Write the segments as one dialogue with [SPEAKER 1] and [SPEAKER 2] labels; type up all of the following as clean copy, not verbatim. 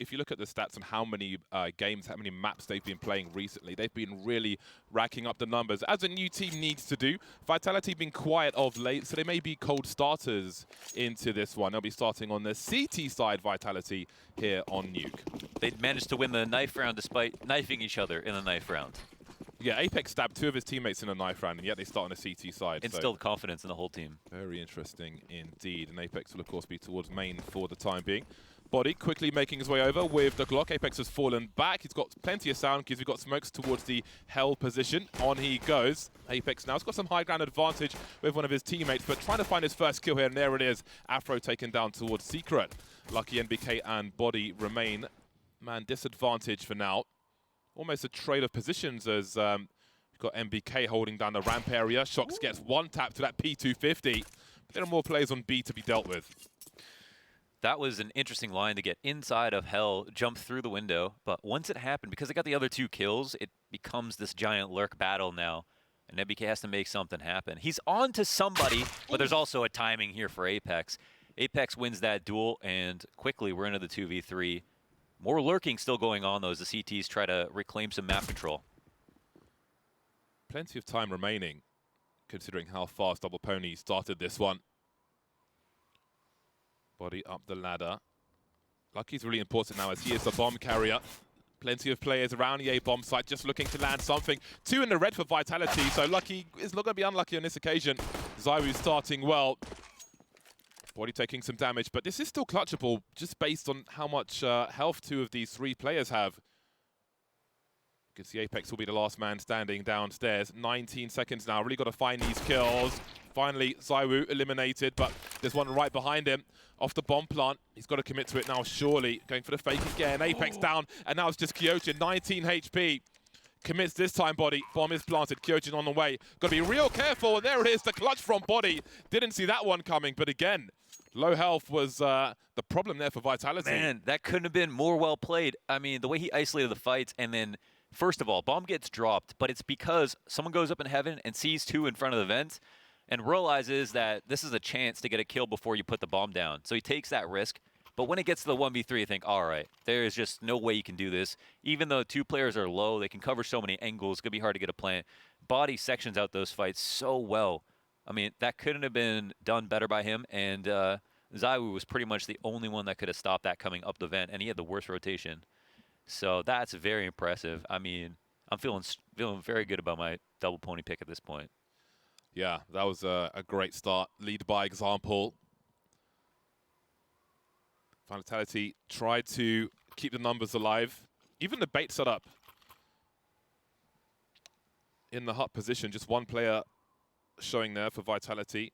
[SPEAKER 1] if you look at the stats on how many games, how many maps they've been playing recently, they've been really racking up the numbers, as a new team needs to do. Vitality been quiet of late, so they may be cold starters into this one. They'll be starting on the CT side, Vitality, here on Nuke.
[SPEAKER 2] They'd managed to win the knife round despite knifing each other in the knife round.
[SPEAKER 1] Yeah, Apex stabbed 2 of his teammates in a knife round, and yet they start on the CT side.
[SPEAKER 2] Instilled confidence in the whole team. Very
[SPEAKER 1] interesting indeed. And Apex will, of course, be towards main for the time being. Body quickly making his way over with the Glock. Apex has fallen back. He's got plenty of sound because we've got smokes towards the Hell position. On he goes. Apex now has got some high ground advantage with one of his teammates, but trying to find his first kill here, and there it is. Afro taken down towards Secret. Lucky NBK and Body remain man disadvantage for now. Almost a trade of positions as we've got MBK holding down the ramp area. Shox gets one tap to that P250. But there are more players on B to be dealt with.
[SPEAKER 2] That was an interesting line to get inside of Hell, jump through the window. But once it happened, because they got the other 2 kills, it becomes this giant lurk battle now. And MBK has to make something happen. He's on to somebody, but there's also a timing here for Apex. Apex wins that duel, and quickly we're into the 2v3. More lurking still going on, though, as the CTs try to reclaim some map control.
[SPEAKER 1] Plenty of time remaining, considering how fast Dbl Poney started this one. Body up the ladder. Lucky's really important now, as he is the bomb carrier. Plenty of players around the A-bomb site just looking to land something. 2 in the red for Vitality, so Lucky is not going to be unlucky on this occasion. Zywoo starting well. Body taking some damage, but this is still clutchable just based on how much health 2 of these 3 players have. You can see Apex will be the last man standing downstairs. 19 seconds now, really got to find these kills. Finally, Zywoo eliminated, but there's one right behind him. Off the bomb plant, he's got to commit to it now, surely. Going for the fake again, Apex down, and now it's just Kyojin, 19 HP. Commits this time, Body. Bomb is planted. Kyojin on the way. Got to be real careful, and there it is, the clutch from Body. Didn't see that one coming, but again, low health was the problem there for Vitality.
[SPEAKER 2] Man, that couldn't have been more well played. I mean, the way he isolated the fights, and then, first of all, bomb gets dropped, but it's because someone goes up in heaven and sees 2 in front of the vent and realizes that this is a chance to get a kill before you put the bomb down. So he takes that risk. But when it gets to the 1v3, you think, all right, there is just no way you can do this. Even though 2 players are low, they can cover so many angles. It's going to be hard to get a plant. Body sections out those fights so well. I mean, that couldn't have been done better by him. And Zywoo was pretty much the only one that could have stopped that coming up the vent, and he had the worst rotation. So that's very impressive. I mean, I'm feeling very good about my Dbl Poney pick at this point.
[SPEAKER 1] Yeah, that was a great start. Lead by example. Vitality tried to keep the numbers alive. Even the bait setup in the hut position, just 1 player showing there for Vitality.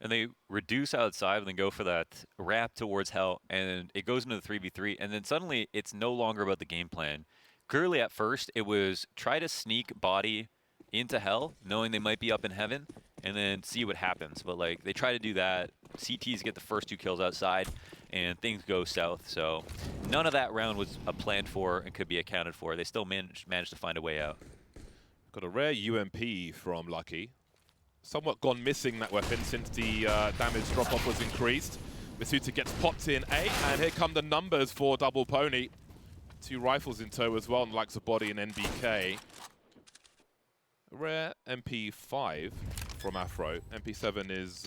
[SPEAKER 2] And they reduce outside and then go for that wrap towards Hell, and it goes into the 3v3, and then suddenly it's no longer about the game plan. Clearly at first it was try to sneak Body into Hell, knowing they might be up in heaven, and then see what happens. But like, they try to do that. CTs get the first 2 kills outside, and things go south. So none of that round was planned for and could be accounted for. They still managed to find a way out.
[SPEAKER 1] Got a rare UMP from Lucky. Somewhat gone missing, that weapon, since the damage drop-off was increased. Masuta gets popped in A, and here come the numbers for Dbl Poney. 2 rifles in tow as well, and likes of Body and NBK. A rare MP5 from Afro. MP7 is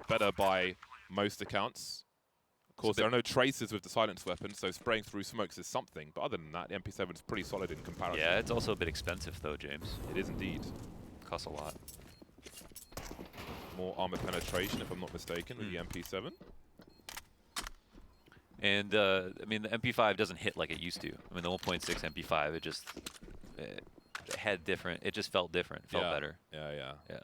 [SPEAKER 1] better by most accounts. Of course, there are no traces with the silence weapon, so spraying through smokes is something. But other than that, the MP7 is pretty solid in comparison.
[SPEAKER 2] Yeah, it's also a bit expensive, though, James.
[SPEAKER 1] It is indeed.
[SPEAKER 2] Costs a lot.
[SPEAKER 1] More armor penetration, if I'm not mistaken, with the MP7.
[SPEAKER 2] And, I mean, the MP5 doesn't hit like it used to. I mean, the 1.6 MP5, it just had different, it just felt different, felt better.
[SPEAKER 1] Yeah. It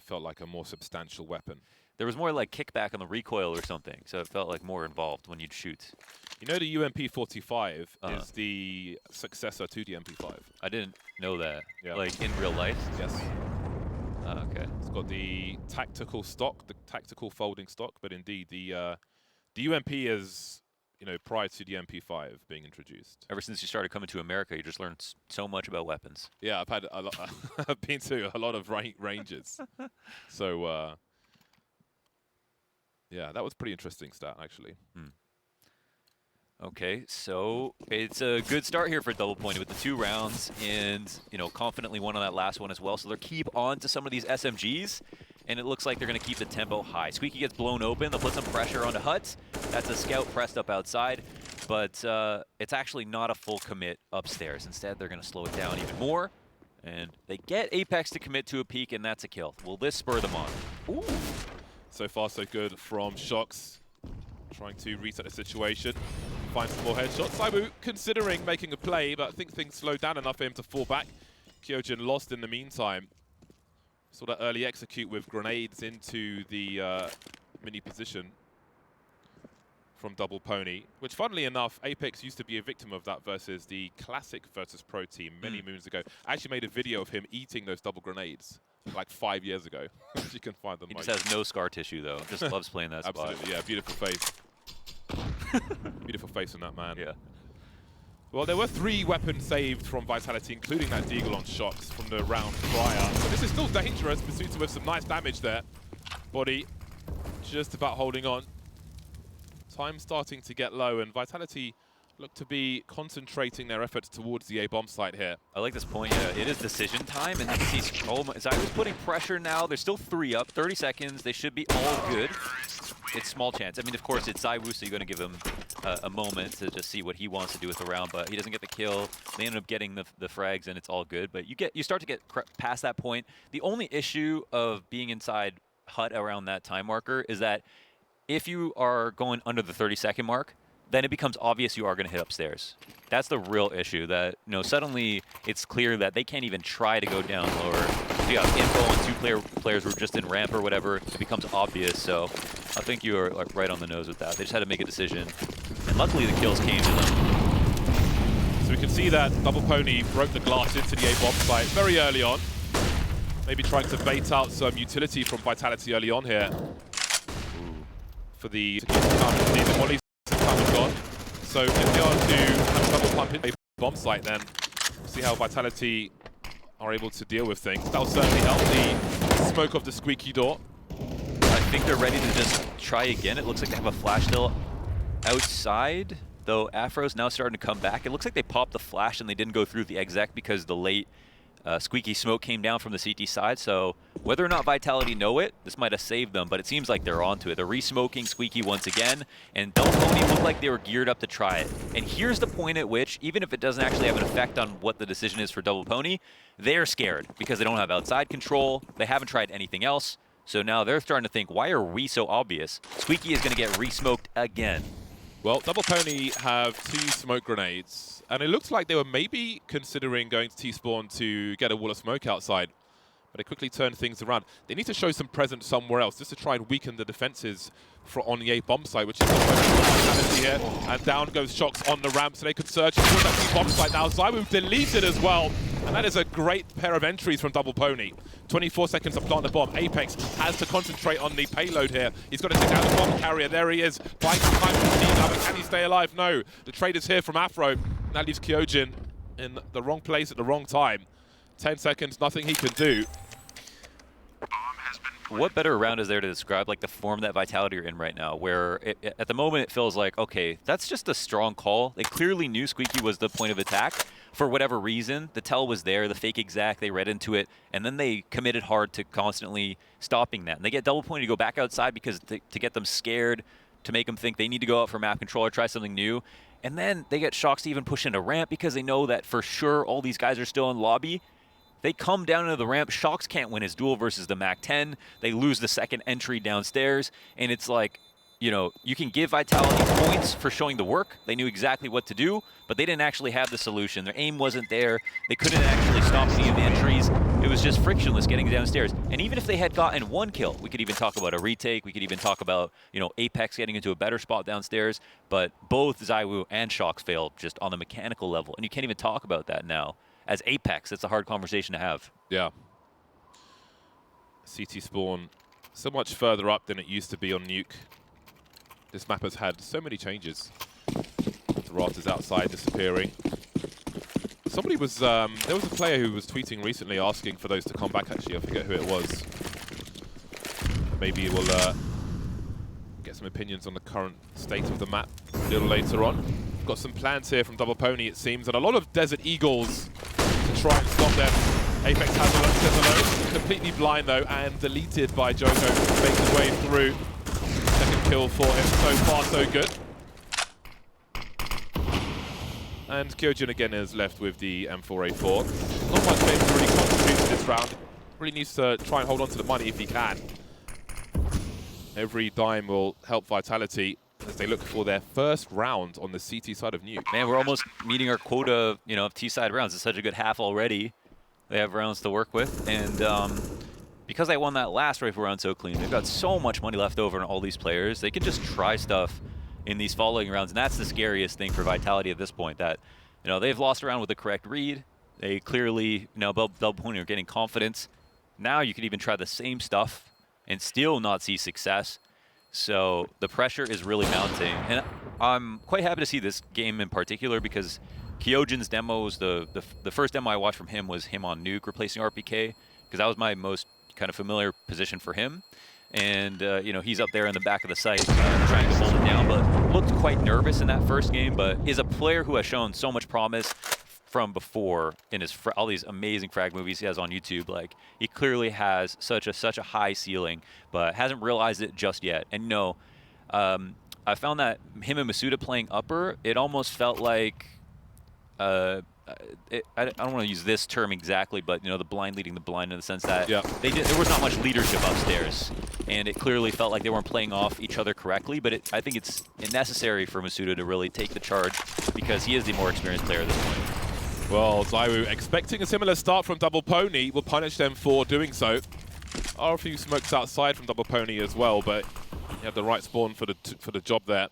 [SPEAKER 1] felt like a more substantial weapon.
[SPEAKER 2] There was more like kickback on the recoil or something, so it felt like more involved when you'd shoot.
[SPEAKER 1] You know the UMP45 is the successor to the MP5.
[SPEAKER 2] I didn't know that.
[SPEAKER 1] Yeah.
[SPEAKER 2] Like in real life?
[SPEAKER 1] Yes.
[SPEAKER 2] Okay.
[SPEAKER 1] It's got the tactical stock, the tactical folding stock, but indeed the UMP is, you know, prior to the MP5 being introduced.
[SPEAKER 2] Ever since you started coming to America, you just learned so much about weapons.
[SPEAKER 1] Yeah, I've had a lot. I've been to a lot of ranges. So yeah, that was pretty interesting stat actually.
[SPEAKER 2] Okay, so it's a good start here for Double Poney with the 2 rounds and, you know, confidently won on that last one as well. So they'll keep on to some of these SMGs, and it looks like they're going to keep the tempo high. Squeaky gets blown open. They'll put some pressure onto Huts. That's a scout pressed up outside, but it's actually not a full commit upstairs. Instead, they're going to slow it down even more, and they get Apex to commit to a peek, and that's a kill. Will this spur them on?
[SPEAKER 1] Ooh. So far, so good from Shox. Trying to reset the situation, find some more headshots. Saibu considering making a play, but I think things slowed down enough for him to fall back. Kyojin lost in the meantime. Saw that early execute with grenades into the mini position from Double Poney, which funnily enough, Apex used to be a victim of that versus the classic versus pro team many moons ago. I actually made a video of him eating those double grenades like 5 years ago. You can find them.
[SPEAKER 2] He just has no scar tissue, though. Just loves playing that spot.
[SPEAKER 1] Absolutely, yeah, beautiful face. Beautiful face on that man.
[SPEAKER 2] Yeah.
[SPEAKER 1] Well, there were 3 weapons saved from Vitality, including that Deagle on Shox from the round prior. So this is still dangerous. Masuta with some nice damage there. Body just about holding on. Time starting to get low, and Vitality look to be concentrating their efforts towards the A bomb site here.
[SPEAKER 2] I like this point. Yeah, it is decision time, and he's Zywo's putting pressure now. There's still 3 up, 30 seconds. They should be all good. It's small chance. I mean, of course, it's Zywo, so you're going to give him a moment to just see what he wants to do with the round, but he doesn't get the kill. They end up getting the frags, and it's all good. But you start to get past that point. The only issue of being inside Hut around that time marker is that if you are going under the 30-second mark, then it becomes obvious you are going to hit upstairs. That's the real issue, that, you know, suddenly it's clear that they can't even try to go down lower. If you have info on 2 players who are just in ramp or whatever, it becomes obvious. So I think you are like right on the nose with that. They just had to make a decision, and luckily the kills came to them.
[SPEAKER 1] So we can see that Double Poney broke the glass into the A bomb site very early on. Maybe trying to bait out some utility from Vitality early on here. For the Molly's time is gone. So if they are to have double pump in a bomb site, then we'll see how Vitality are able to deal with things. That'll certainly help the smoke of the squeaky door.
[SPEAKER 2] I think they're ready to just try again. It looks like they have a flash still outside, though Afro's now starting to come back. It looks like they popped the flash and they didn't go through the exec because the late squeaky smoke came down from the CT side. So whether or not Vitality know it, this might have saved them, but it seems like they're onto it. They're re-smoking Squeaky once again, and Double Poney looked like they were geared up to try it. And here's the point at which, even if it doesn't actually have an effect on what the decision is for Double Poney, they're scared because they don't have outside control. They haven't tried anything else. So now they're starting to think, why are we so obvious? Squeaky is going to get re-smoked again.
[SPEAKER 1] Well, Double Poney have 2 smoke grenades, and it looks like they were maybe considering going to T-spawn to get a wall of smoke outside, but they quickly turned things around. They need to show some presence somewhere else, just to try and weaken the defenses on the A bomb site, which is the here. And down goes Shox on the ramp, so they could search towards that bomb site now. Zywo deleted as well, and that is a great pair of entries from Double Poney. 24 seconds to plant the bomb. Apex has to concentrate on the payload here. He's got to take out the bomb carrier. There he is. Buying some time from Dbl, but can he stay alive? No. The trade is here from Afro. That leaves Kyojin in the wrong place at the wrong time. 10 seconds, nothing he can do.
[SPEAKER 2] What better round is there to describe like the form that Vitality are in right now, where at the moment it feels like, okay, that's just a strong call. They clearly knew Squeaky was the point of attack for whatever reason. The tell was there, the fake exact, they read into it, and then they committed hard to constantly stopping that. And they get Double Poney to go back outside because to get them scared, to make them think they need to go out for map control or try something new. And then they get Shox to even push into ramp because they know that for sure all these guys are still in lobby. They come down into the ramp. Shox can't win his duel versus the MAC-10. They lose the second entry downstairs. And it's like, you know, you can give Vitality points for showing the work. They knew exactly what to do, but they didn't actually have the solution. Their aim wasn't there. They couldn't actually stop any of the entries. It was just frictionless getting downstairs. And even if they had gotten 1 kill, we could even talk about a retake. We could even talk about, you know, Apex getting into a better spot downstairs. But both Zywo and Shox failed just on the mechanical level. And you can't even talk about that now. As Apex, it's a hard conversation to have.
[SPEAKER 1] Yeah. CT spawn so much further up than it used to be on Nuke. This map has had so many changes. The rafters outside disappearing. Somebody was, there was a player who was tweeting recently asking for those to come back, actually. I forget who it was. Maybe we'll get some opinions on the current state of the map a little later on. Got some plans here from Double Pony, it seems, and a lot of Desert Eagles to try and stop them. Apex has alone, completely blind though, and deleted by Joko, makes his way through. Second kill for him, so far so good. And Kyojin again is left with the M4A4. Not much game to really contribute to this round. Really needs to try and hold on to the money if he can. Every dime will help Vitality as they look for their first round on the CT side of Nuke.
[SPEAKER 2] Man, we're almost meeting our quota, of T-side rounds. It's such a good half already. They have rounds to work with, and because they won that last rifle round so clean, they've got so much money left over on all these players. They can just try stuff in these following rounds, and that's the scariest thing for Vitality at this point. That they've lost a round with the correct read. They clearly, Dbl Poney are getting confidence. Now you can even try the same stuff and still not see success. So the pressure is really mounting, and I'm quite happy to see this game in particular because Kyojin's demos, the first demo I watched from him was him on Nuke replacing RPK, because that was my most kind of familiar position for him. And he's up there in the back of the site trying to hold it down, but looked quite nervous in that first game, but is a player who has shown so much promise from before in his all these amazing frag movies he has on YouTube. Like, he clearly has such a high ceiling, but hasn't realized it just yet. And I found that him and Masuda playing upper, it almost felt like I don't want to use this term exactly, but the blind leading the blind, in the sense that there was not much leadership upstairs, and it clearly felt like they weren't playing off each other correctly. But I think it's necessary for Masuda to really take the charge because he is the more experienced player at this point.
[SPEAKER 1] Well, Zaiwu, expecting a similar start from Double Pony, will punish them for doing so. Are a few smokes outside from Double Pony as well, but he had the right spawn for the job there.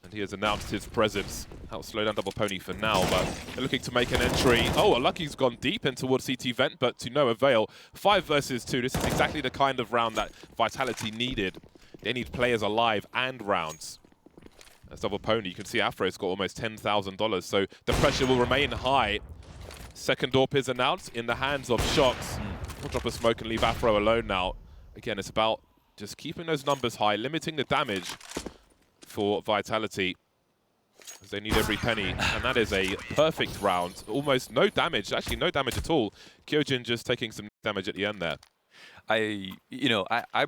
[SPEAKER 1] And he has announced his presence. That'll slow down Double Pony for now, but they're looking to make an entry. Oh, Lucky's gone deep in towards CT Vent, but to no avail. 5 versus 2. This is exactly the kind of round that Vitality needed. They need players alive and rounds. As Double Pony, you can see Afro's got almost $10,000, so the pressure will remain high. Second AWP is announced in the hands of Shox. We'll drop a smoke and leave Afro alone now. Again, it's about just keeping those numbers high, limiting the damage for Vitality, as they need every penny, and that is a perfect round. Almost no damage, actually no damage at all. Kyojin just taking some damage at the end there.
[SPEAKER 2] I'm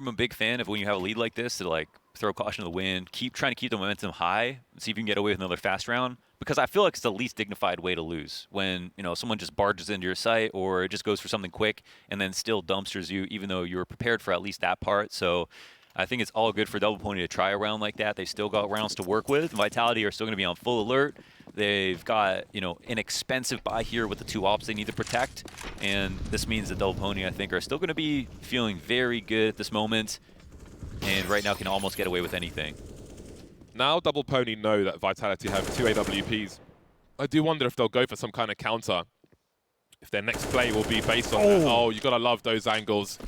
[SPEAKER 2] a big fan of when you have a lead like this to throw caution to the wind, trying to keep the momentum high, see if you can get away with another fast round. Because I feel like it's the least dignified way to lose when someone just barges into your site, or it just goes for something quick and then still dumpsters you, even though you were prepared for at least that part. So I think it's all good for Double Pony to try a round like that. They still got rounds to work with. Vitality are still going to be on full alert. They've got, an expensive buy here with the 2 ops they need to protect. And this means that Double Pony, I think, are still going to be feeling very good at this moment. And right now can almost get away with anything.
[SPEAKER 1] Now Double Pony know that Vitality have 2 AWPs. I do wonder if they'll go for some kind of counter. If their next play will be based on that. Oh, you got to love those angles.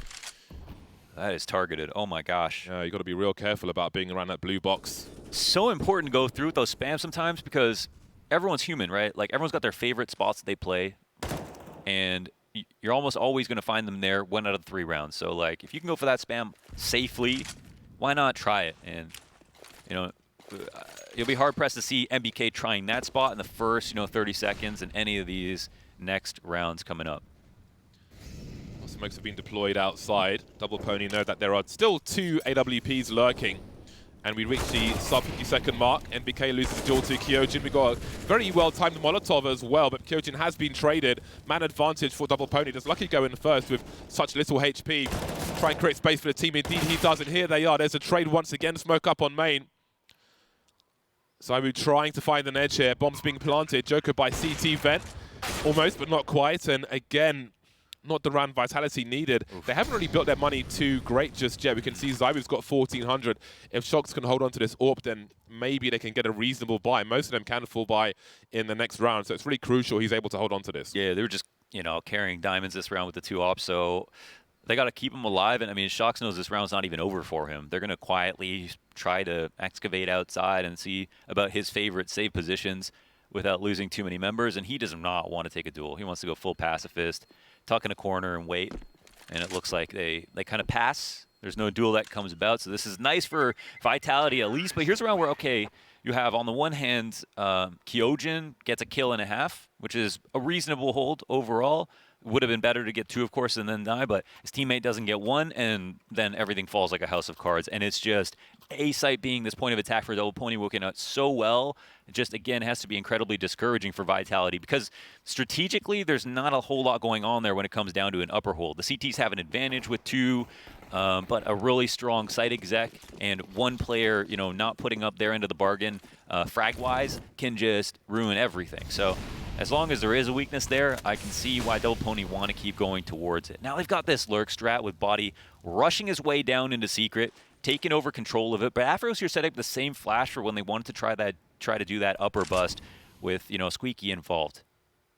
[SPEAKER 2] That is targeted. Oh my gosh.
[SPEAKER 1] Yeah, you got to be real careful about being around that blue box.
[SPEAKER 2] So important to go through with those spams sometimes, because everyone's human, right? Like, everyone's got their favorite spots that they play, and you're almost always going to find them there 1 out of 3 rounds. So, if you can go for that spam safely, why not try it? And, you'll be hard-pressed to see MBK trying that spot in the first, 30 seconds in any of these next rounds coming up.
[SPEAKER 1] Smokes have been deployed outside. Double Pony know that there are still 2 AWPs lurking. And we reach the sub 50-second mark. NBK loses the duel to Kyojin. We got a very well-timed Molotov as well, but Kyojin has been traded. Man advantage for Double Pony. Does Lucky go in first with such little HP? Try and create space for the team. Indeed, he does, and here they are. There's a trade once again. Smoke up on main. Zaiwu trying to find an edge here. Bombs being planted. Joker by CT Vent. Almost, but not quite. And again, not the round Vitality needed. Oof. They haven't really built their money too great just yet. We can see Zaiwu's got 1,400. If Shox can hold on to this AWP, then maybe they can get a reasonable buy. Most of them can full buy in the next round, so it's really crucial he's able to hold on to this.
[SPEAKER 2] Yeah, they were just, carrying diamonds this round with the 2 ops, so they got to keep him alive. And, I mean, Shox knows this round's not even over for him. They're going to quietly try to excavate outside and see about his favorite save positions without losing too many members, and he does not want to take a duel. He wants to go full pacifist, tuck in a corner and wait, and it looks like they kind of pass. There's no duel that comes about, so this is nice for Vitality at least. But here's a round where, okay, you have on the one hand, Kyojin gets a kill and a half, which is a reasonable hold overall. Would have been better to get 2, of course, and then die, but his teammate doesn't get 1, and then everything falls like a house of cards. And it's just A-site being this point of attack for Dbl Poney working out so well. It just, again, has to be incredibly discouraging for Vitality because strategically, there's not a whole lot going on there when it comes down to an upper hold. The CTs have an advantage with 2, but a really strong site exec and one player, not putting up their end of the bargain frag-wise can just ruin everything. So as long as there is a weakness there, I can see why Dbl Poney want to keep going towards it. Now they've got this lurk strat with Body rushing his way down into Secret, taking over control of it. But Afros here setting up the same flash for when they wanted to try to do that upper bust with Squeaky involved.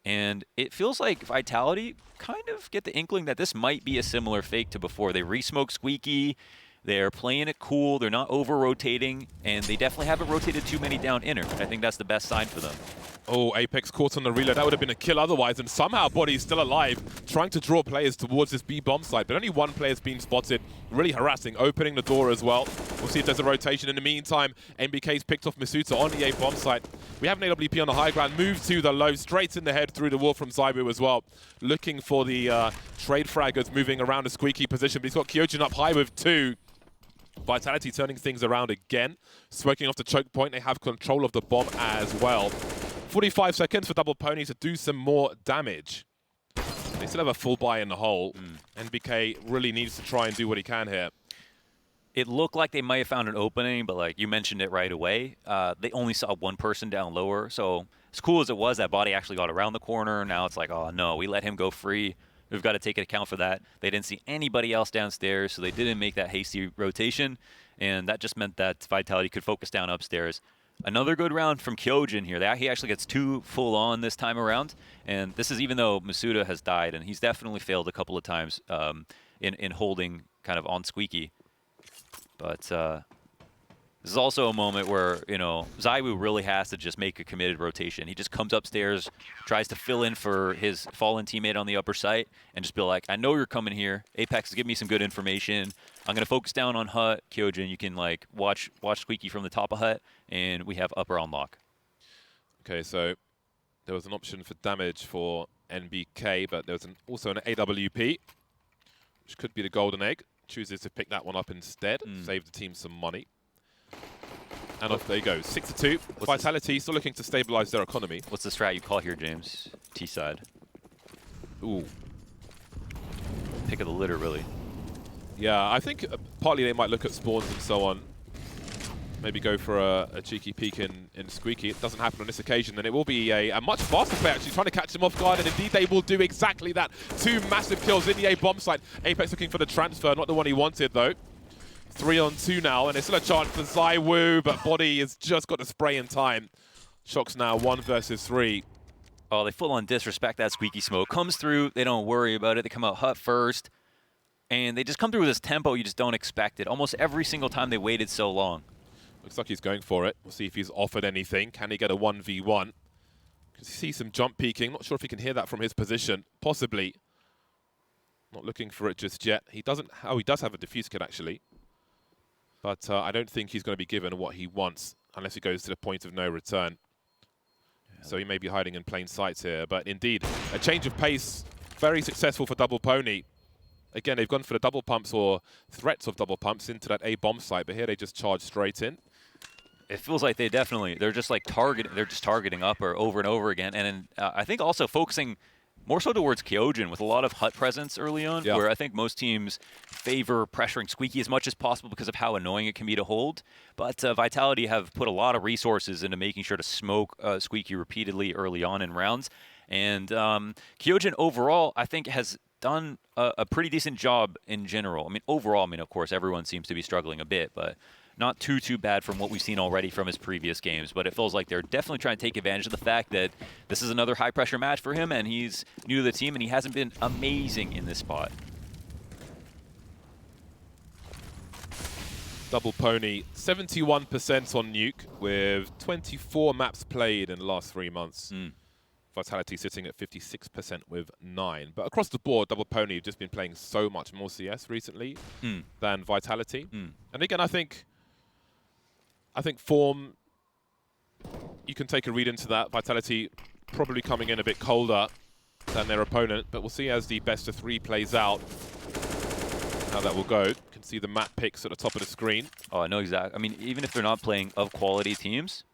[SPEAKER 2] And it feels like Vitality kind of get the inkling that this might be a similar fake to before. They re-smoke Squeaky. They're playing it cool. They're not over-rotating. And they definitely haven't rotated too many down inner. I think that's the best sign for them.
[SPEAKER 1] Oh, Apex caught on the reload. That would have been a kill otherwise. And somehow Body's still alive, trying to draw players towards this B bomb site. But only one player's been spotted, really harassing, opening the door as well. We'll see if there's a rotation. In the meantime, NBK's picked off Masuta on the A bomb site. We have an AWP on the high ground, move to the low, straight in the head through the wall from Zaibu as well. Looking for the trade fraggers moving around a Squeaky position. But he's got Kyojin up high with 2. Vitality turning things around again. Smoking off the choke point. They have control of the bomb as well. 45 seconds for Dbl Poney to do some more damage. They still have a full buy in the hole. NBK really needs to try and do what he can here.
[SPEAKER 2] It looked like they might have found an opening, but like you mentioned it right away, they only saw one person down lower. So as cool as it was, that Body actually got around the corner. Now it's like, oh no, we let him go free. We've got to take into account for that. They didn't see anybody else downstairs, so they didn't make that hasty rotation. And that just meant that Vitality could focus down upstairs. Another good round from Kyojin here. He actually gets 2 full-on this time around. And this is even though Masuda has died, and he's definitely failed a couple of times in holding kind of on Squeaky. But this is also a moment where, Zaiwu really has to just make a committed rotation. He just comes upstairs, tries to fill in for his fallen teammate on the upper site, and just be like, I know you're coming here. Apex is giving me some good information. I'm going to focus down on Hut. Kyojin, you can watch Squeaky from the top of Hut, and we have upper on lock.
[SPEAKER 1] Okay, so there was an option for damage for NBK, but there was also an AWP, which could be the golden egg. Chooses to pick that one up instead, save the team some money. And off they go, 6-2. Vitality still looking to stabilize their economy.
[SPEAKER 2] What's the strat you call here, James? T-side.
[SPEAKER 1] Ooh.
[SPEAKER 2] Pick of the litter, really.
[SPEAKER 1] Yeah, I think partly they might look at spawns and so on. Maybe go for a cheeky peek in Squeaky. It doesn't happen on this occasion, then it will be a much faster play, actually, trying to catch them off guard, and indeed they will do exactly that. 2 massive kills in the A bomb site. Apex looking for the transfer, not the one he wanted, though. 3 on 2 now, and there's still a chance for Zaiwu, but Body has just got the spray in time. Shox now 1 versus 3.
[SPEAKER 2] Oh, they full on disrespect that Squeaky smoke. Comes through, they don't worry about it. They come out Hut first, and they just come through with this tempo you just don't expect it. Almost every single time they waited so long.
[SPEAKER 1] Looks like he's going for it. We'll see if he's offered anything. Can he get a 1v1? Can see some jump peeking. Not sure if he can hear that from his position. Possibly. Not looking for it just yet. He doesn't. Oh, he does have a defuse kit, actually. But I don't think he's going to be given what he wants unless he goes to the point of no return. Yeah. So he may be hiding in plain sight here. But indeed, a change of pace. Very successful for Dbl Poney. Again, they've gone for the double pumps or threats of double pumps into that A bomb site. But here they just charge straight in.
[SPEAKER 2] It feels like they're just like targeting upper over and over again. And I think also focusing more so towards Kyojin with a lot of Hut presence early on, where I think most teams favor pressuring Squeaky as much as possible because of how annoying it can be to hold. But Vitality have put a lot of resources into making sure to smoke Squeaky repeatedly early on in rounds. And Kyojin overall, I think, has done a pretty decent job in general. I mean, overall, of course, everyone seems to be struggling a bit, but not too bad from what we've seen already from his previous games. But it feels like they're definitely trying to take advantage of the fact that this is another high-pressure match for him, and he's new to the team, and he hasn't been amazing in this spot.
[SPEAKER 1] Dbl Poney, 71% on Nuke, with 24 maps played in the last 3 months. Vitality sitting at 56% with 9. But across the board, Dbl Poney have just been playing so much more CS recently than Vitality. And again, I think form you can take a read into that. Vitality probably coming in a bit colder than their opponent, but we'll see as the best of 3 plays out how that will go. You can see the map picks at the top of the screen.
[SPEAKER 2] Oh, I know exactly. I mean, even if they're not playing of quality teams,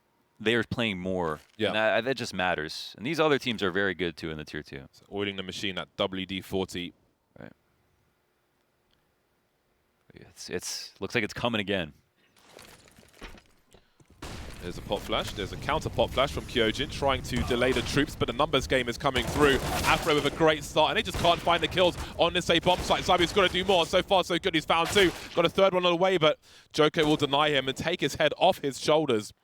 [SPEAKER 2] they are playing more.
[SPEAKER 1] Yeah.
[SPEAKER 2] And that just matters. And these other teams are very good too in the tier 2.
[SPEAKER 1] So oiling the machine at WD-40.
[SPEAKER 2] Right. It's looks like it's coming again.
[SPEAKER 1] There's a pop flash. There's a counter pop flash from Kyojin trying to delay the troops, but the numbers game is coming through. Afro with a great start, and they just can't find the kills on this bomb site. Zybu's got to do more. So far, so good. He's found 2. Got a 3rd one on the way, but Joko will deny him and take his head off his shoulders.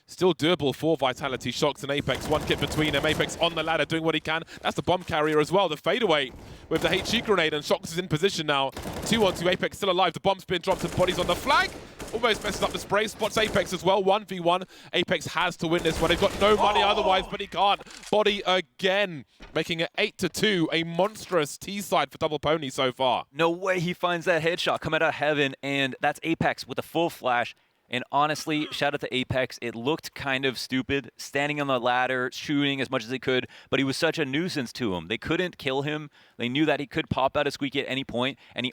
[SPEAKER 1] Still doable for Vitality. Shox and Apex, 1 kit between them. Apex on the ladder doing what he can. That's the bomb carrier as well. The fadeaway with the HE grenade, and Shox is in position now. 2-on-2, Apex still alive. The bomb's been dropped and bodies on the flag. Almost messes up the spray. Spots Apex as well. 1v1. Apex has to win this one. They've got no money otherwise, but he can't. Body again, making it 8-2. A monstrous T-side for Dbl Poney so far.
[SPEAKER 2] No way he finds that headshot coming out of heaven, and that's Apex with a full flash. And honestly, shout out to Apex. It looked kind of stupid, standing on the ladder, shooting as much as he could, but he was such a nuisance to him. They couldn't kill him. They knew that he could pop out a squeaky at any point, and they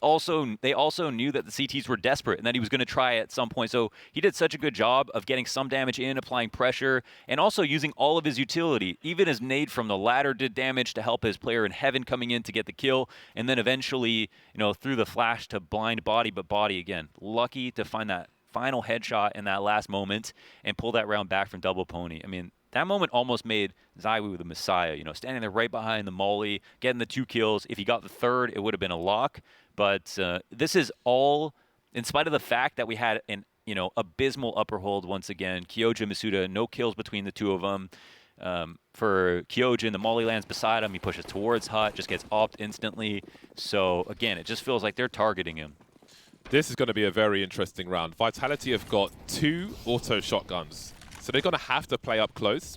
[SPEAKER 2] also knew that the CTs were desperate and that he was going to try at some point. So he did such a good job of getting some damage in, applying pressure, and also using all of his utility. Even his nade from the ladder did damage to help his player in heaven coming in to get the kill, and then eventually, through the flash to blind body, but body again. Lucky to find that final headshot in that last moment and pull that round back from Dbl Poney. I mean, that moment almost made ZywOo the messiah, standing there right behind the molly, getting the 2 kills. If he got the 3rd, it would have been a lock. But this is all in spite of the fact that we had an abysmal upper hold once again. Kyojin, Masuda, no kills between the 2 of them. For Kyojin, the molly lands beside him. He pushes towards Hut, just gets opt instantly. So again, it just feels like they're targeting him.
[SPEAKER 1] This is going to be a very interesting round. Vitality have got 2 auto shotguns, so they're going to have to play up close.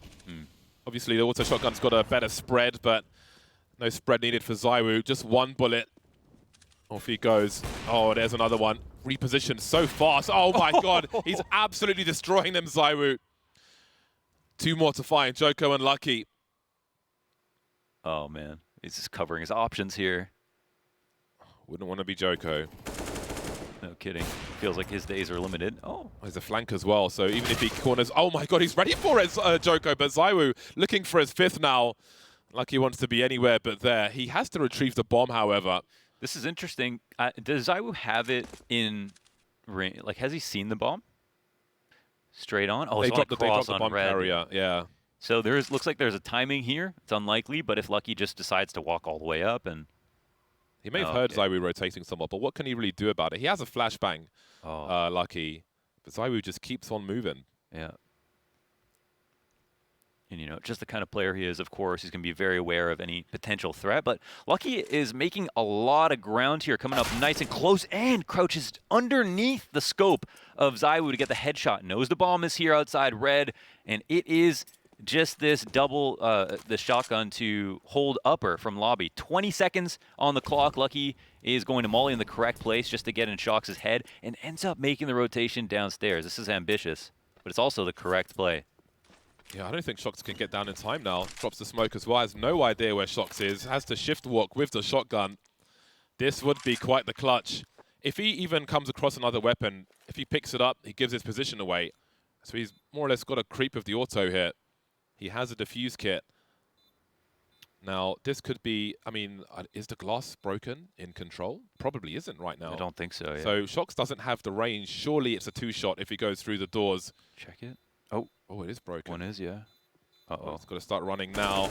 [SPEAKER 1] Obviously, the auto shotgun's got a better spread, but no spread needed for ZywOo. Just 1 bullet. Off he goes. Oh, there's another one. Repositioned so fast. Oh my god, he's absolutely destroying them, ZywOo. 2 more to find. Joko and Lucky.
[SPEAKER 2] Oh man, he's just covering his options here.
[SPEAKER 1] Wouldn't want to be Joko.
[SPEAKER 2] No kidding. Feels like his days are limited. Oh.
[SPEAKER 1] He's a flank as well, so even if he corners... Oh my god, he's ready for it, Joko, but ZywOo looking for his 5th now. Lucky wants to be anywhere but there. He has to retrieve the bomb, however.
[SPEAKER 2] This is interesting. Does ZywOo have it in range? Like, has he seen the bomb? Straight on? Oh,
[SPEAKER 1] they
[SPEAKER 2] it's
[SPEAKER 1] dropped the bomb
[SPEAKER 2] red.
[SPEAKER 1] carrier, yeah.
[SPEAKER 2] So looks like there's a timing here. It's unlikely, but if Lucky just decides to walk all the way up and...
[SPEAKER 1] He may have heard ZywOo rotating somewhat, but what can he really do about it? He has a flashbang, Lucky, but ZywOo just keeps on moving.
[SPEAKER 2] Yeah. And, just the kind of player he is, of course, he's going to be very aware of any potential threat. But Lucky is making a lot of ground here, coming up nice and close, and crouches underneath the scope of ZywOo to get the headshot. Knows the bomb is here outside red, and it is... just this double, the shotgun to hold upper from lobby. 20 seconds on the clock. Lucky is going to molly in the correct place just to get in Shox's head and ends up making the rotation downstairs. This is ambitious, but it's also the correct play.
[SPEAKER 1] Yeah, I don't think Shox can get down in time now. Drops the smoke as well. Has no idea where Shox is. Has to shift walk with the shotgun. This would be quite the clutch. If he even comes across another weapon, if he picks it up, he gives his position away. So he's more or less got a creep of the auto here. He has a defuse kit. Now, this could be, I mean, is the glass broken in control? Probably isn't right now.
[SPEAKER 2] I don't think so, yeah.
[SPEAKER 1] So Shox doesn't have the range. Surely it's a 2-shot if he goes through the doors.
[SPEAKER 2] Check it. Oh.
[SPEAKER 1] Oh, it is broken.
[SPEAKER 2] One is, yeah. Uh-oh.
[SPEAKER 1] It's got to start running now.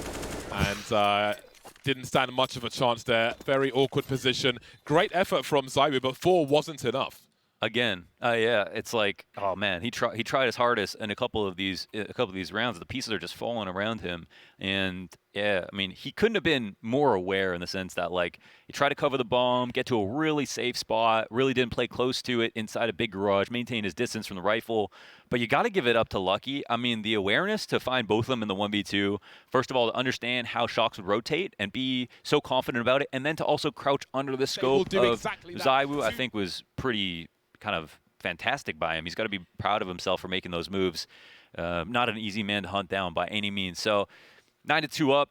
[SPEAKER 1] And didn't stand much of a chance there. Very awkward position. Great effort from ZywOo, but 4 wasn't enough.
[SPEAKER 2] Again, yeah, it's like, oh man, he tried his hardest in a couple of these rounds. The pieces are just falling around him, and yeah, I mean, he couldn't have been more aware in the sense that like he tried to cover the bomb, get to a really safe spot, really didn't play close to it inside a big garage, maintain his distance from the rifle. But you got to give it up to Lucky. I mean, the awareness to find both of them in the 1v2. First of all, to understand how Shox would rotate and be so confident about it, and then to also crouch under the scope of
[SPEAKER 1] exactly
[SPEAKER 2] ZywOo, I think was pretty kind of fantastic by him. He's got to be proud of himself for making those moves. Not an easy man to hunt down by any means. So 9-2 up.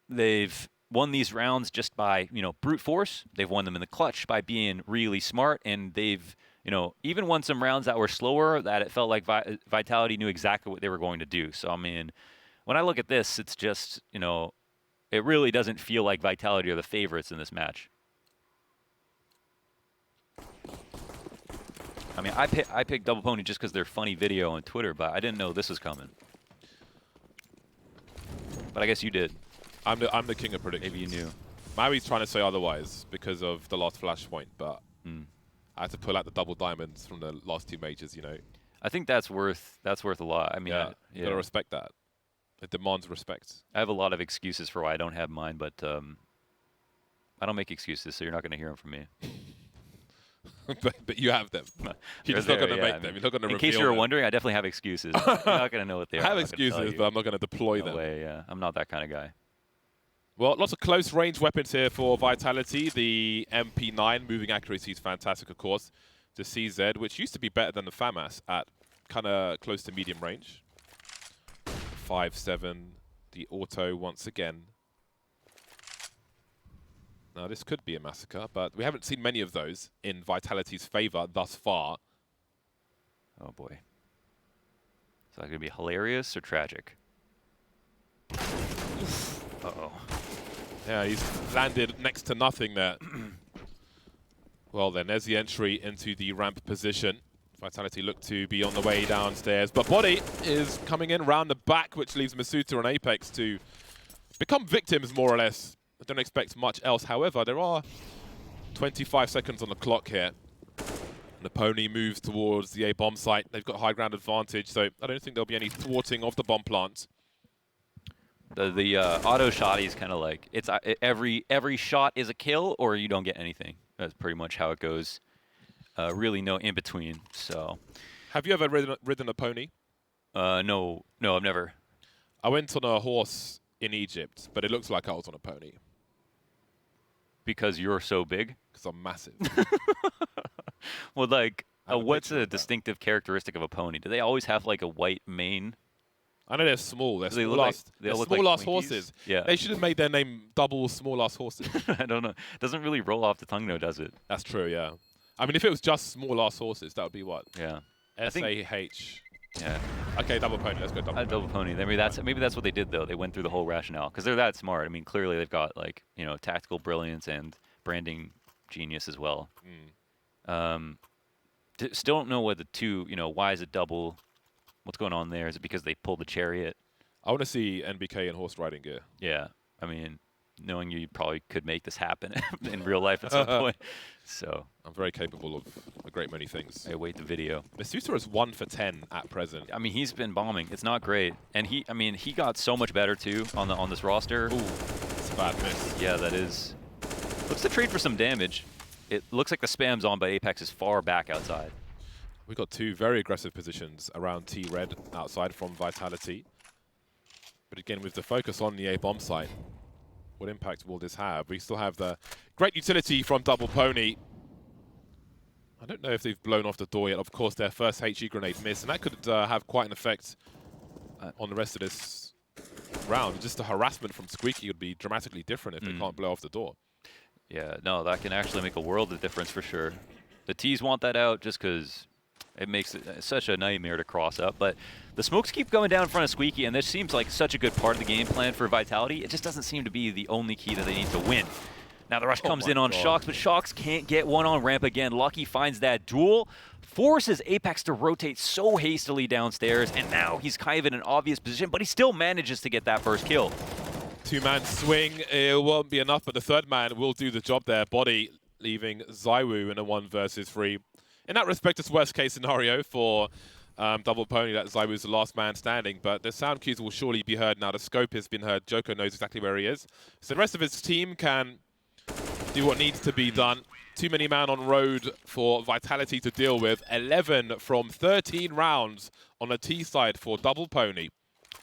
[SPEAKER 2] They've won these rounds just by, brute force. They've won them in the clutch by being really smart, and they've, even won some rounds that were slower that it felt like Vitality knew exactly what they were going to do. So, I mean, when I look at this, it's just, it really doesn't feel like Vitality are the favorites in this match. I mean, I picked Dbl Poney just because they're funny video on Twitter, but I didn't know this was coming. But I guess you did.
[SPEAKER 1] I'm the king of predictions.
[SPEAKER 2] Maybe you knew.
[SPEAKER 1] Maui's trying to say otherwise because of the last Flashpoint, but I had to pull out the double diamonds from the last 2 majors,
[SPEAKER 2] I think that's worth a lot. I mean,
[SPEAKER 1] yeah, you gotta respect that. It demands respect.
[SPEAKER 2] I have a lot of excuses for why I don't have mine, but I don't make excuses, so you're not going to hear them from me.
[SPEAKER 1] but you have them. You're just not going to make them. You're not going to reveal them.
[SPEAKER 2] In case you were wondering, I definitely have excuses. You're not going to know what they are.
[SPEAKER 1] I have excuses, but I'm not going to deploy them.
[SPEAKER 2] No way, yeah. I'm not that kind of guy.
[SPEAKER 1] Well, lots of close range weapons here for Vitality. The MP9 moving accuracy is fantastic, of course. The CZ, which used to be better than the FAMAS at kind of close to medium range. 5.7, the auto once again. Now, this could be a massacre, but we haven't seen many of those in Vitality's favor thus far.
[SPEAKER 2] Oh, boy. Is that going to be hilarious or tragic? Uh-oh.
[SPEAKER 1] Yeah, he's landed next to nothing there. Well, then, there's the entry into the ramp position. Vitality look to be on the way downstairs, but Body is coming in round the back, which leaves Masuta and Apex to become victims, more or less. I don't expect much else. However, there are 25 seconds on the clock here. And the Pony moves towards the A bomb site. They've got high ground advantage, so I don't think there'll be any thwarting of the bomb plant.
[SPEAKER 2] The auto shot is kind of like it's every shot is a kill or you don't get anything. That's pretty much how it goes. Really no in between. So,
[SPEAKER 1] have you ever ridden a pony?
[SPEAKER 2] No, I've never.
[SPEAKER 1] I went on a horse in Egypt, but it looks like I was on a pony.
[SPEAKER 2] Because you're so big?
[SPEAKER 1] Because I'm massive.
[SPEAKER 2] Well, like, what's a distinctive characteristic of a pony? Do they always have like a white mane?
[SPEAKER 1] I know they're small. They're
[SPEAKER 2] small
[SPEAKER 1] ass horses.
[SPEAKER 2] Yeah.
[SPEAKER 1] They should have made their name double small ass horses.
[SPEAKER 2] I don't know. It doesn't really roll off the tongue, though, does it?
[SPEAKER 1] That's true, yeah. I mean, if it was just small ass horses, that would be what?
[SPEAKER 2] Yeah.
[SPEAKER 1] S-A-H.
[SPEAKER 2] Yeah.
[SPEAKER 1] Okay, Dbl Poney. Let's go
[SPEAKER 2] Dbl Poney. Maybe that's what they did, though. They went through the whole rationale because they're that smart. I mean, clearly they've got like tactical brilliance and branding genius as well. Still don't know what the two. Why is it double? What's going on there? Is it because they pulled the chariot?
[SPEAKER 1] I want to see NBK in horse riding gear.
[SPEAKER 2] Yeah. I mean, knowing you probably could make this happen in real life at some point. So
[SPEAKER 1] I'm very capable of a great many things.
[SPEAKER 2] I await the video.
[SPEAKER 1] Masuta is 1 for 10 at present.
[SPEAKER 2] I mean, he's been bombing. It's not great, and he got so much better too on this roster.
[SPEAKER 1] Ooh, it's a bad miss.
[SPEAKER 2] Yeah, that is. Looks to trade for some damage. It looks like the spam's on, but Apex is far back outside.
[SPEAKER 1] We've got 2 very aggressive positions around T-Red outside from Vitality. But again, with the focus on the A bomb site, what impact will this have? We still have the great utility from Dbl Poney. I don't know if they've blown off the door yet. Of course, their first HE grenade missed, and that could have quite an effect on the rest of this round. Just the harassment from Squeaky would be dramatically different if they can't blow off the door.
[SPEAKER 2] Yeah, no, that can actually make a world of difference for sure. The T's want that out just because it makes it such a nightmare to cross up. But the smokes keep going down in front of Squeaky, and this seems like such a good part of the game plan for Vitality. It just doesn't seem to be the only key that they need to win. Now the rush comes in on Shox, but Shox can't get one on ramp again. Lucky finds that duel, forces Apex to rotate so hastily downstairs, and now he's kind of in an obvious position, but he still manages to get that first kill.
[SPEAKER 1] 2-man swing, it won't be enough, but the third man will do the job there. Body leaving Zywoo in a 1 versus 3. In that respect, it's worst case scenario for Dbl Poney that Zywoo's the last man standing, but the sound cues will surely be heard now. The scope has been heard. Joko knows exactly where he is. So the rest of his team can do what needs to be done. Too many man on road for Vitality to deal with. 11 from 13 rounds on the T side for Dbl Poney.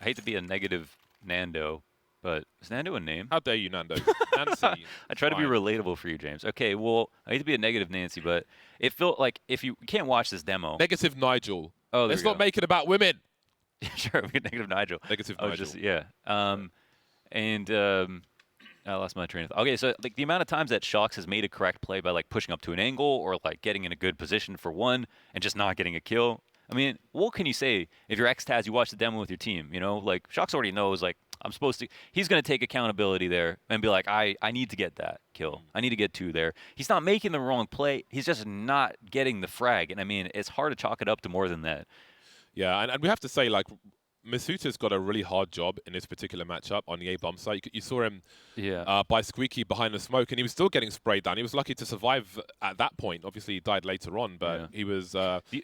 [SPEAKER 2] I hate to be a negative Nando, but is Nando a name?
[SPEAKER 1] How dare you, Nando? Nancy.
[SPEAKER 2] I try to be relatable for you, James. Okay, well, I hate to be a negative Nancy, but it felt like if you can't watch this demo.
[SPEAKER 1] Negative Nigel.
[SPEAKER 2] Oh,
[SPEAKER 1] let's not make it about women.
[SPEAKER 2] Sure, we get negative Nigel.
[SPEAKER 1] Negative
[SPEAKER 2] I was
[SPEAKER 1] Nigel.
[SPEAKER 2] just and I lost my train of thought. Okay, so like the amount of times that Shox has made a correct play by like pushing up to an angle or like getting in a good position for one and just not getting a kill. I mean, what can you say if you're X-Taz, you watch the demo with your team, you know? Like Shox already knows like I'm supposed to he's going to take accountability there and be like I need to get that kill. I need to get 2 there. He's not making the wrong play. He's just not getting the frag. And I mean, it's hard to chalk it up to more than that.
[SPEAKER 1] Yeah, and we have to say, like, Masuta's got a really hard job in this particular matchup on the A bomb site. You saw him by Squeaky behind the smoke, and he was still getting sprayed down. He was lucky to survive at that point. Obviously, he died later on, but he was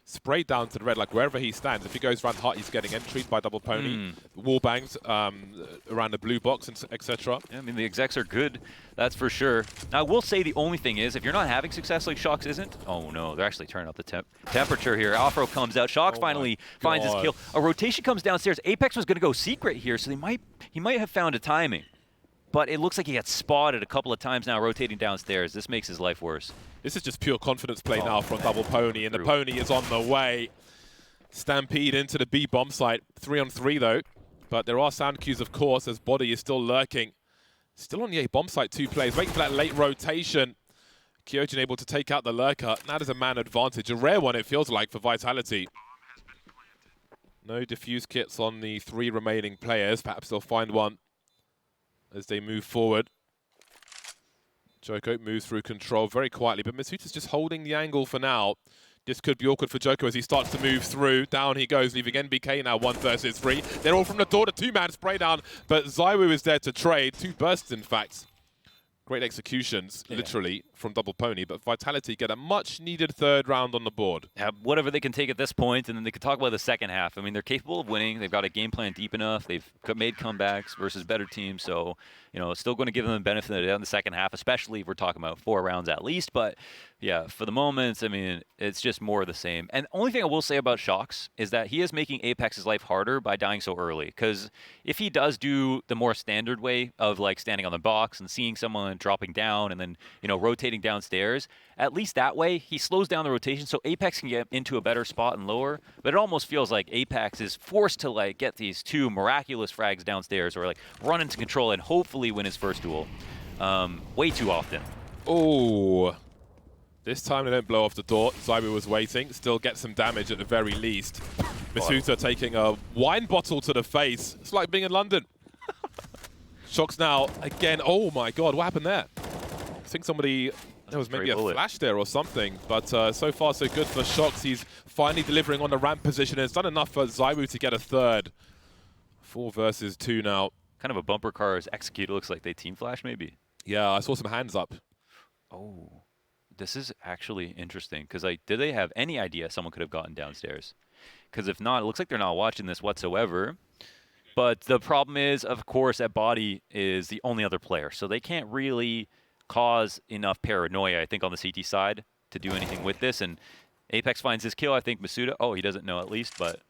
[SPEAKER 1] sprayed down to the red, like wherever he stands. If he goes around hot, he's getting entries by Double Pony, wall bangs around the blue box, and etc.
[SPEAKER 2] Yeah, I mean, the execs are good, that's for sure. Now, I will say the only thing is, if you're not having success like Shox isn't, oh no, they're actually turning up the temperature here. Afro comes out. Shox finally finds his kill. A rotation comes downstairs. Apex was going to go secret here, so he might have found a timing. But it looks like he got spotted a couple of times now rotating downstairs. This makes his life worse.
[SPEAKER 1] This is just pure confidence play now from Double Pony, and the Pony is on the way. Stampede into the B bomb site. 3-on-3 though. But there are sound cues, of course, as Body is still lurking. Still on the A bomb site, 2 players. Waiting for that late rotation. Kyojin able to take out the lurker. Now there's a man advantage. A rare one, it feels like, for Vitality. No defuse kits on the 3 remaining players. Perhaps they'll find one as they move forward. Joko moves through control very quietly, but Masuta's just holding the angle for now. This could be awkward for Joko as he starts to move through. Down he goes, leaving NBK now 1 versus 3. They're all from the door, the 2-man spray down, but Zywoo is there to trade. 2 bursts, in fact. Great executions, literally, from Double Pony, but Vitality get a much-needed 3rd round on the board.
[SPEAKER 2] Yeah, whatever they can take at this point, and then they can talk about the second half. I mean, they're capable of winning. They've got a game plan deep enough. They've made comebacks versus better teams, so, you know, it's still going to give them the benefit of the doubt in the second half, especially if we're talking about 4 rounds at least. But, yeah, for the moment, I mean, it's just more of the same. And the only thing I will say about Shox is that he is making Apex's life harder by dying so early, because if he does do the more standard way of, like, standing on the box and seeing someone dropping down and then, you know, rotating downstairs, at least that way he slows down the rotation so Apex can get into a better spot and lower. But it almost feels like Apex is forced to like get these 2 miraculous frags downstairs or like run into control and hopefully win his first duel way too often.
[SPEAKER 1] Oh, this time they don't blow off the door. Zywoo was waiting, still get some damage at the very least. Masuta taking a wine bottle to the face. It's like being in London. Shox now again. Oh my god, what happened there? I think somebody, there was maybe a flash there or something, but so far so good for Shox. He's finally delivering on the ramp position, and it's done enough for Zywoo to get a 3rd. 4 versus 2 now.
[SPEAKER 2] Kind of a bumper car is executed. Looks like they team flash maybe.
[SPEAKER 1] Yeah, I saw some hands up.
[SPEAKER 2] Oh, this is actually interesting, because like, did they have any idea someone could have gotten downstairs? Because if not, it looks like they're not watching this whatsoever. But the problem is, of course, that Body is the only other player, so they can't really cause enough paranoia, I think, on the CT side to do anything with this. And Apex finds his kill. I think Masuda, oh, he doesn't know at least, but,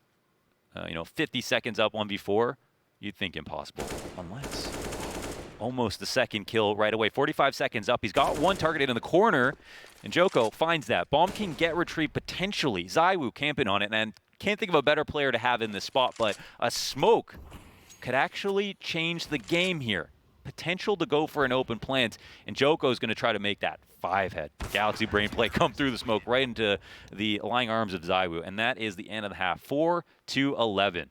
[SPEAKER 2] you know, 50 seconds up 1v4, you'd think impossible. Unless almost the 2nd kill right away. 45 seconds up. He's got 1 targeted in the corner, and Joko finds that. Bomb King get retrieved potentially. Zywoo camping on it, and can't think of a better player to have in this spot, but a smoke could actually change the game here. Potential to go for an open plant, and Joko's going to try to make that 5-head Galaxy Brain play come through the smoke right into the lying arms of Zywoo, and that is the end of the half. 4-11.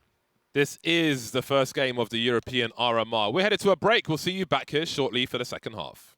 [SPEAKER 1] This is the first game of the European RMR. We're headed to a break. We'll see you back here shortly for the second half.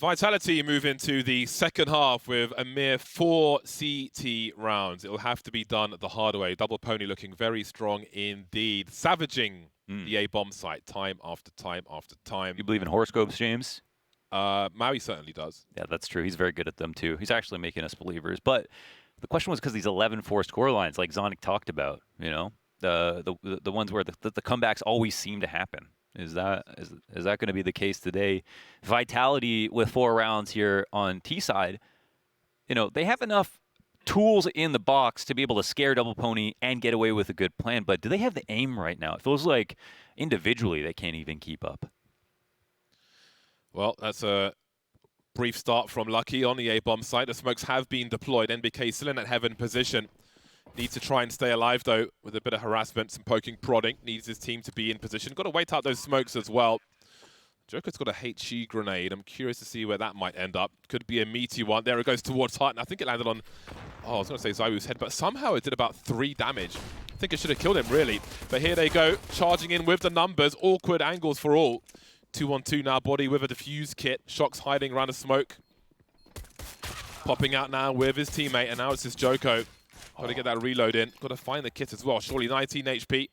[SPEAKER 1] Vitality move into the second half with a mere 4 CT rounds. It will have to be done the hard way. Dbl Poney looking very strong indeed. Savaging the A-bomb site time after time after time.
[SPEAKER 2] You believe in horoscopes, James?
[SPEAKER 1] Maui certainly does.
[SPEAKER 2] Yeah, that's true. He's very good at them, too. He's actually making us believers. But the question was because these 11 forced score lines, like Zonic talked about, you know, the ones where the comebacks always seem to happen. Is that going to be the case today? Vitality with 4 rounds here on T side, you know, they have enough tools in the box to be able to scare Dbl Poney and get away with a good plan. But do they have the aim right now? It feels like individually they can't even keep up.
[SPEAKER 1] Well, that's a brief start from Lucky on the A-bomb site. The smokes have been deployed. NBK still in that heaven position. Needs to try and stay alive, though, with a bit of harassment, some poking, prodding. Needs his team to be in position. Got to wait out those smokes as well. Joker's got a HE grenade. I'm curious to see where that might end up. Could be a meaty one. There it goes towards Hart, and I think it landed on, I was going to say Zywoo's head, but somehow it did about 3 damage. I think it should have killed him, really. But here they go, charging in with the numbers. Awkward angles for all. 2-on-2 now, Body with a defuse kit. Shock's hiding around the smoke. Popping out now with his teammate, and now it's this Joko. Got to get that reload in. Got to find the kit as well. Surely 19 HP.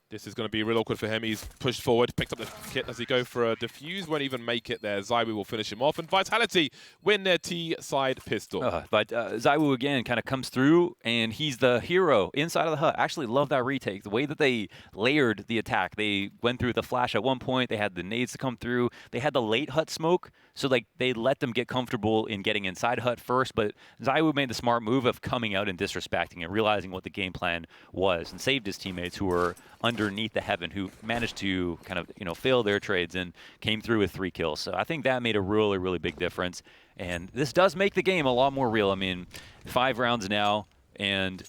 [SPEAKER 1] This is going to be real awkward for him. He's pushed forward, picked up the kit. Does he go for a defuse? Won't even make it there. Zywoo will finish him off. And Vitality win their T-side pistol.
[SPEAKER 2] But Zywoo, again, kind of comes through, and he's the hero inside of the hut. Actually love that retake. The way that they layered the attack. They went through the flash at one point. They had the nades to come through. They had the late hut smoke. So like they let them get comfortable in getting inside hut first. But Zywoo made the smart move of coming out and disrespecting and realizing what the game plan was and saved his teammates who were underneath the heaven, who managed to kind of, you know, fail their trades and came through with 3 kills. So I think that made a really, really big difference. And this does make the game a lot more real. I mean, 5 rounds now, and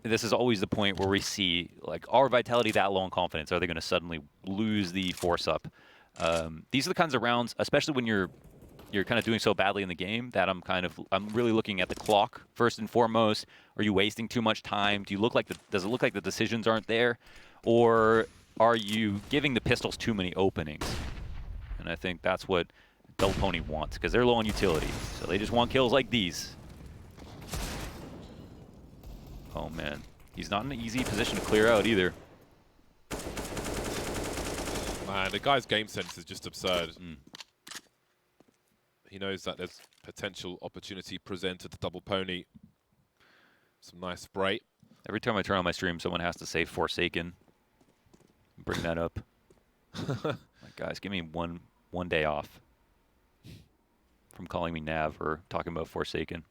[SPEAKER 2] this is always the point where we see, like, our Vitality that low in confidence? Are they going to suddenly lose the force up? These are the kinds of rounds, especially when you're kind of doing so badly in the game, that I'm really looking at the clock first and foremost. Are you wasting too much time? Does it look like the decisions aren't there? Or are you giving the pistols too many openings? And I think that's what Dbl Poney wants, because they're low on utility. So they just want kills like these. Oh, man. He's not in an easy position to clear out either.
[SPEAKER 1] Man, the guy's game sense is just absurd. He knows that there's potential opportunity presented to Dbl Poney. Some nice spray.
[SPEAKER 2] Every time I turn on my stream, someone has to say Forsaken. Bring that up. Like, guys, give me one day off from calling me Nav or talking about Forsaken.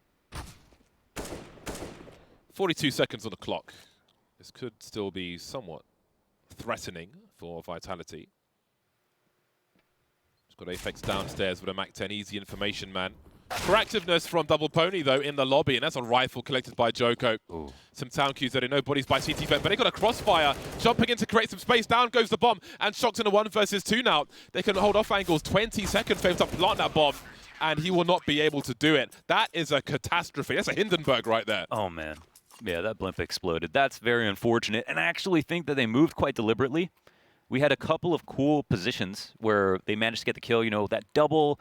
[SPEAKER 1] 42 seconds on the clock. This could still be somewhat threatening for Vitality. He's got Apex downstairs with a MAC-10. Easy information, man. Proactiveness from Dbl Poney, though, in the lobby, and that's a rifle collected by Joko.
[SPEAKER 2] Ooh.
[SPEAKER 1] Some town cues that nobody's by CT vent, but they got a crossfire. Jumping in to create some space. Down goes the bomb, and Shock's in a 1 versus 2 now. They can hold off angles. 20 seconds for him to plant that bomb, and he will not be able to do it. That is a catastrophe. That's a Hindenburg right there.
[SPEAKER 2] Oh, man. Yeah, that blimp exploded. That's very unfortunate, and I actually think that they moved quite deliberately. We had a couple of cool positions where they managed to get the kill. You know, that double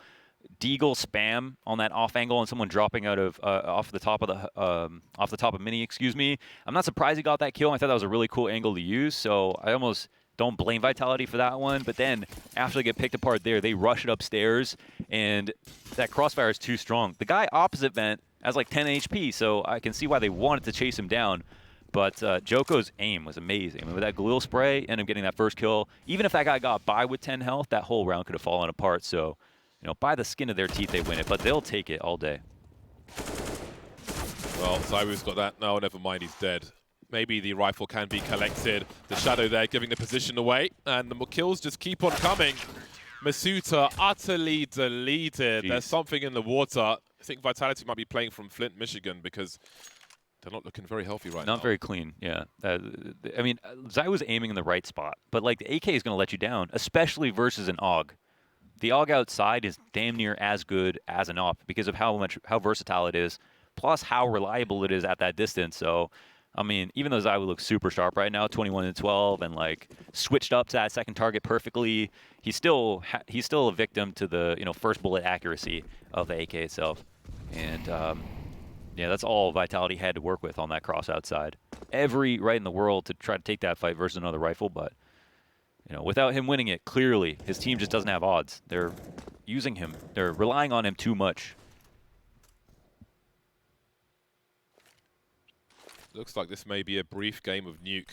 [SPEAKER 2] Deagle spam on that off angle and someone dropping out of off the top of Mini, excuse me. I'm not surprised he got that kill. I thought that was a really cool angle to use, so I almost don't blame Vitality for that one. But then after they get picked apart there, they rush it upstairs, and that crossfire is too strong. The guy opposite vent has like 10 HP, so I can see why they wanted to chase him down. But Joko's aim was amazing. I mean, with that Galil spray and him getting that first kill, even if that guy got by with 10 health, that whole round could have fallen apart. So, you know, by the skin of their teeth, they win it, but they'll take it all day. Well,
[SPEAKER 1] Zywoo's got that. No, never mind, he's dead. Maybe the rifle can be collected. The shadow there giving the position away, and the kills just keep on coming. Masuta utterly deleted.
[SPEAKER 2] Jeez.
[SPEAKER 1] There's something in the water. I think Vitality might be playing from Flint, Michigan, because they're not looking very healthy right now.
[SPEAKER 2] Not very clean, yeah. I mean, Zywoo's aiming in the right spot, but like the AK is going to let you down, especially versus an AUG. The AUG outside is damn near as good as an AWP because of how versatile it is, plus how reliable it is at that distance. So I mean, even though Zywoo looks super sharp right now, 21-12, and like switched up to that second target perfectly, he's still a victim to the first bullet accuracy of the AK itself. And yeah, that's all Vitality had to work with on that cross outside. Every right in the world to try to take that fight versus another rifle, but without him winning it, clearly his team just doesn't have odds. They're using him. They're relying on him too much.
[SPEAKER 1] Looks like this may be a brief game of Nuke.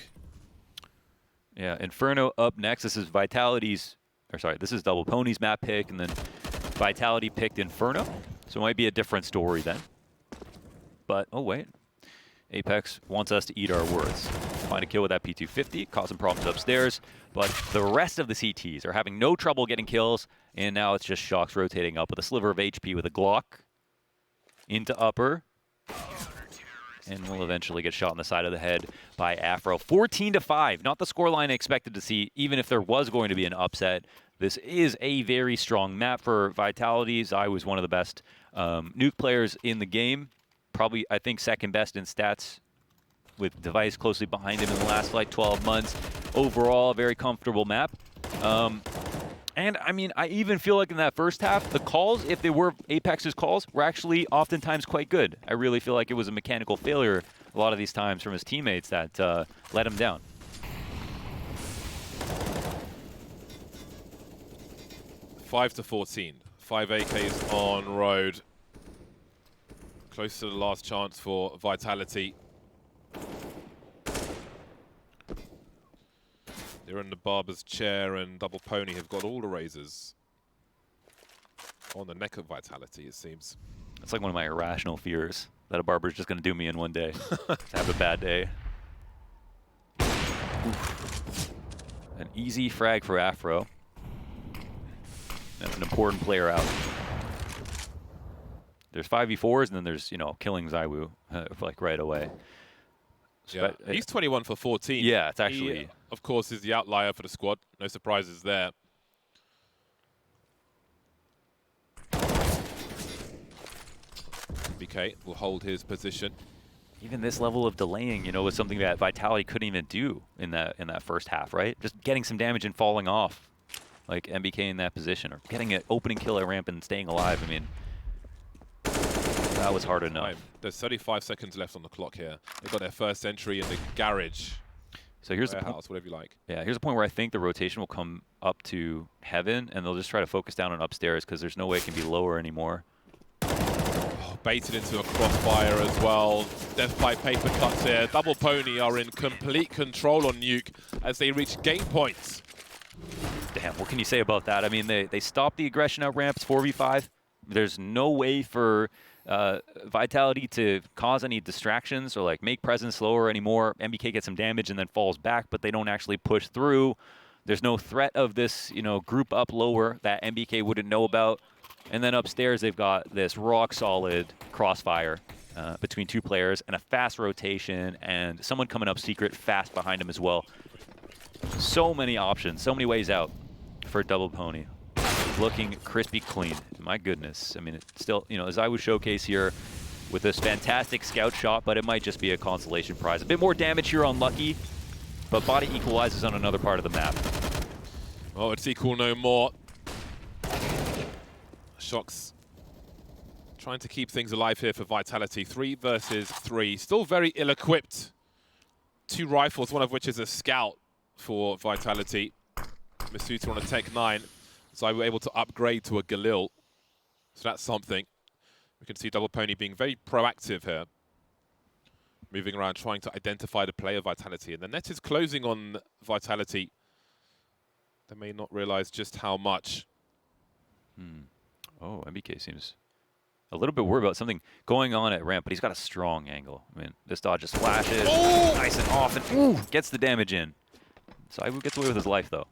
[SPEAKER 2] Yeah, Inferno up next. This is Vitality's, or sorry, this is Dbl Poney's map pick, and then Vitality picked Inferno. So it might be a different story then. But, oh wait. Apex wants us to eat our words. Find a kill with that P250, cause some problems upstairs. But the rest of the CTs are having no trouble getting kills, and now it's just Shox rotating up with a sliver of HP with a Glock. Into upper. And will eventually get shot in the side of the head by Afro. 14-5, not the scoreline I expected to see, even if there was going to be an upset. This is a very strong map for Vitality. Zai was one of the best Nuke players in the game. Probably, I think, second best in stats, with Device closely behind him in the last, 12 months. Overall, a very comfortable map. And, I mean, I even feel like in that first half, the calls, if they were Apex's calls, were actually oftentimes quite good. I really feel like it was a mechanical failure a lot of these times from his teammates that let him down.
[SPEAKER 1] Five to 14. 5 AKs on road. Close to the last chance for Vitality. They're in the barber's chair, and Dbl Poney have got all the razors on the neck of Vitality, it seems.
[SPEAKER 2] It's like one of my irrational fears that a barber's just going to do me in one day. To have a bad day. Oof. An easy frag for Afro. And an important player out. There's 5v4s, and then there's, killing Zywoo, right away.
[SPEAKER 1] Yeah, he's 21 for 14.
[SPEAKER 2] Yeah, it's actually...
[SPEAKER 1] He, of course, is the outlier for the squad. No surprises there. BK will hold his position.
[SPEAKER 2] Even this level of delaying, was something that Vitality couldn't even do in that first half, right? Just getting some damage and falling off, like MBK in that position, or getting an opening kill at ramp and staying alive. I mean, that was hard enough.
[SPEAKER 1] There's 35 seconds left on the clock here. They've got their first entry in the garage.
[SPEAKER 2] So here's
[SPEAKER 1] warehouse, whatever you like.
[SPEAKER 2] Yeah, here's a point where I think the rotation will come up to heaven, and they'll just try to focus down on upstairs because there's no way it can be lower anymore.
[SPEAKER 1] Oh, baited into a crossfire as well. Death by paper cuts here. Dbl Poney are in complete control on Nuke as they reach game points.
[SPEAKER 2] Damn, what can you say about that? I mean, they stopped the aggression at ramps 4v5. There's no way for Vitality to cause any distractions or make presence slower anymore. MBK gets some damage and then falls back, but they don't actually push through. There's no threat of this, group up lower that MBK wouldn't know about. And then upstairs, they've got this rock solid crossfire between two players and a fast rotation and someone coming up secret fast behind him as well. So many options, so many ways out for Dbl Poney. Looking crispy clean. My goodness. I mean, it's still, as I would showcase here with this fantastic scout shot, but it might just be a consolation prize. A bit more damage here on Lucky, but body equalizes on another part of the map.
[SPEAKER 1] Oh, it's equal no more. Shox trying to keep things alive here for Vitality. 3 versus 3. Still very ill-equipped. 2 rifles, one of which is a scout for Vitality. Masuta on a Tech 9. So I were able to upgrade to a Galil. So that's something. We can see Dbl Poney being very proactive here. Moving around, trying to identify the player Vitality. And the net is closing on Vitality. They may not realize just how much.
[SPEAKER 2] Oh, MBK seems a little bit worried about something going on at ramp, but he's got a strong angle. I mean, this dodge just flashes.
[SPEAKER 1] Oh!
[SPEAKER 2] Nice and off, and gets the damage in. Zywoo gets away with his life, though.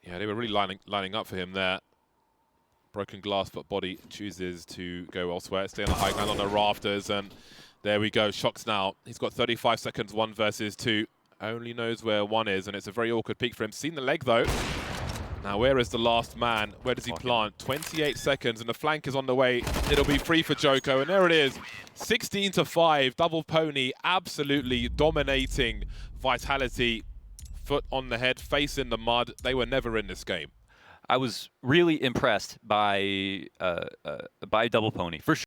[SPEAKER 1] Yeah, they were really lining up for him there. Broken glass, but body chooses to go elsewhere. Stay on the high ground on the rafters, and there we go. Shox now. He's got 35 seconds, 1 versus 2. Only knows where 1 is, and it's a very awkward peek for him. Seen the leg, though. Now, where is the last man? Where does he plant? 28 seconds, and the flank is on the way. It'll be free for Joko, and there it is. 16-5, Dbl Poney absolutely dominating Vitality. Foot on the head, face in the mud. They were never in this game.
[SPEAKER 2] I was really impressed by Dbl Poney, for sure.